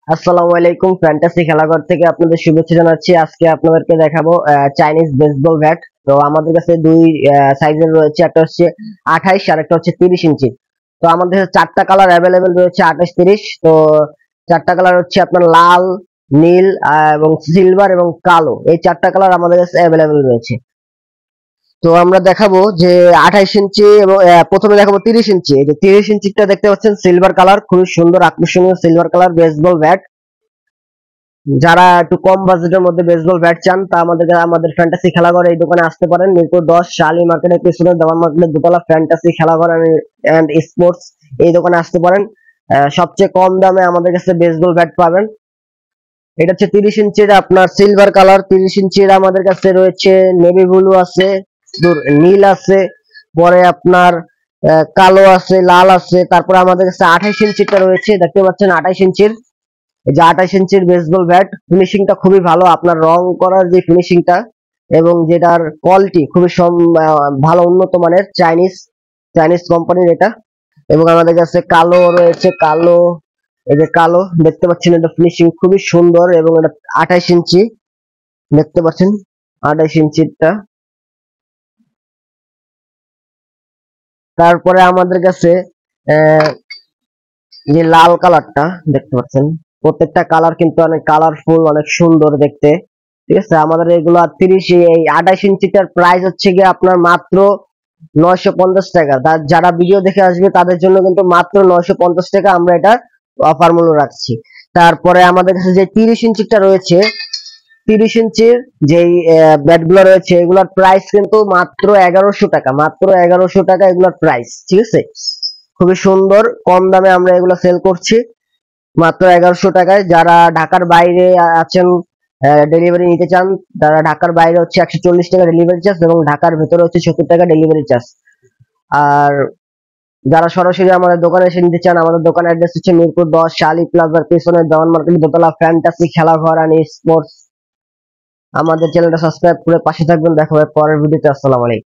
আসসালামু আলাইকুম, ফ্যান্টাসি খেলাঘর থেকে আপনাদের শুভেচ্ছা জানাচ্ছি। আজকে আপনাদেরকে দেখাবো চাইনিজ বেসবল ব্যাট। তো আমাদের কাছে দুই সাইজের রয়েছে, একটা হচ্ছে 28 আর একটা হচ্ছে 30 ইঞ্চি। তো আমাদের কাছে চারটা কালার অ্যাভেলেবেল রয়েছে, 28, 30। তো চারটা কালার হচ্ছে আপনার লাল, নীল এবং সিলভার এবং কালো, এই চারটা কালার আমাদের কাছে অ্যাভেলেবেল রয়েছে। তো আমরা দেখাবো যে 28 ইঞ্চি এবং প্রথমে দেখাবো 30 ইঞ্চি। এই যে 30 ইঞ্চিটা দেখতে পাচ্ছেন, সিলভার কালার, খুবই সুন্দর আকর্ষণীয় সিলভার কালার বেসবল ব্যাট। যারা একটু কম বাজেটের মধ্যে বেসবল ব্যাট চান, তা আমাদের ফ্যান্টাসি খেলাঘর এই দোকানে আসতে পারেন। মিরপুর 10 শালি মার্কেটের পিছনে দেওয়ান মার্কেটের দোতলা ফ্যান্টাসি খেলাঘর এন্ড স্পোর্টস, এই দোকানে আসতে পারেন। সবচেয়ে কম দামে আমাদের কাছে বেসবল ব্যাট পাবেন। এটা হচ্ছে 30 ইঞ্চির আপনার সিলভার কালার। 30 ইঞ্চির আমাদের কাছে রয়েছে নেভি ব্লু আছে, নীল আছে, পরে আপনার কালো আছে, লাল আছে। তারপরে আমাদের কাছে 28 ইঞ্চিটা রয়েছে, দেখতে পাচ্ছেন 28 ইঞ্চির। এই যে 28 ইঞ্চির বেসবল ব্যাট, ফিনিশিংটা খুবই ভালো। আপনার রং করার যে ফিনিশিংটা এবং যেটার কোয়ালিটি খুবই ভালো, উন্নত মানের, চাইনিজ চাইনিজ কোম্পানির এটা। এবং আমাদের কাছে কালো রয়েছে, কালো, এই যে কালো দেখতে পাচ্ছেন, এটা ফিনিশিং খুবই সুন্দর এবং এটা 28 ইঞ্চি, দেখতে পাচ্ছেন 28 ইঞ্চিটা। তারপরে আমাদের কাছে আহ, যে লাল কালারটা দেখতে পাচ্ছেন, প্রত্যেকটা কালার কিন্তু অনেক কালারফুল, অনেক সুন্দর দেখতে। ঠিক আছে, আমাদের এগুলো 30, এই 28 ইঞ্চিটার প্রাইস হচ্ছে গিয়ে আপনার মাত্র 950 টাকা। যারা ভিডিও দেখে আসবে তাদের জন্য কিন্তু মাত্র 950 টাকা আমরা এটা অফার মূল্য রাখছি। তারপরে আমাদের কাছে যে 30 ইঞ্চিটা রয়েছে, 30 ইঞ্চির যেই ব্যাট গুলো রয়েছে, এগুলোর প্রাইস কিন্তু মাত্র 1100 টাকা, মাত্র 1100 টাকা এগুলোর প্রাইস। ঠিক আছে, খুবই সুন্দর, কম দামে আমরা এগুলো সেল করছি মাত্র 1100 টাকায়। যারা ঢাকার বাইরে আছেন, ডেলিভারি নিতে চান, তারা ঢাকার বাইরে হচ্ছে 140 টাকা ডেলিভারি চার্জ এবং ঢাকার ভেতরে হচ্ছে 70 টাকা ডেলিভারি চার্জ। আর যারা সরাসরি আমাদের দোকানে এসে নিতে চান, আমাদের দোকানের অ্যাড্রেস হচ্ছে মিরপুর 10 শালি প্লাজার পিছনে দেওয়ান মার্কেট দোতলা ফ্যান্টাসি খেলাঘর আর স্পোর্টস। আমাদের চ্যানেলটা সাবস্ক্রাইব করে পাশে থাকবেন। দেখা হবে পরের ভিডিওতে। আসসালামু আলাইকুম।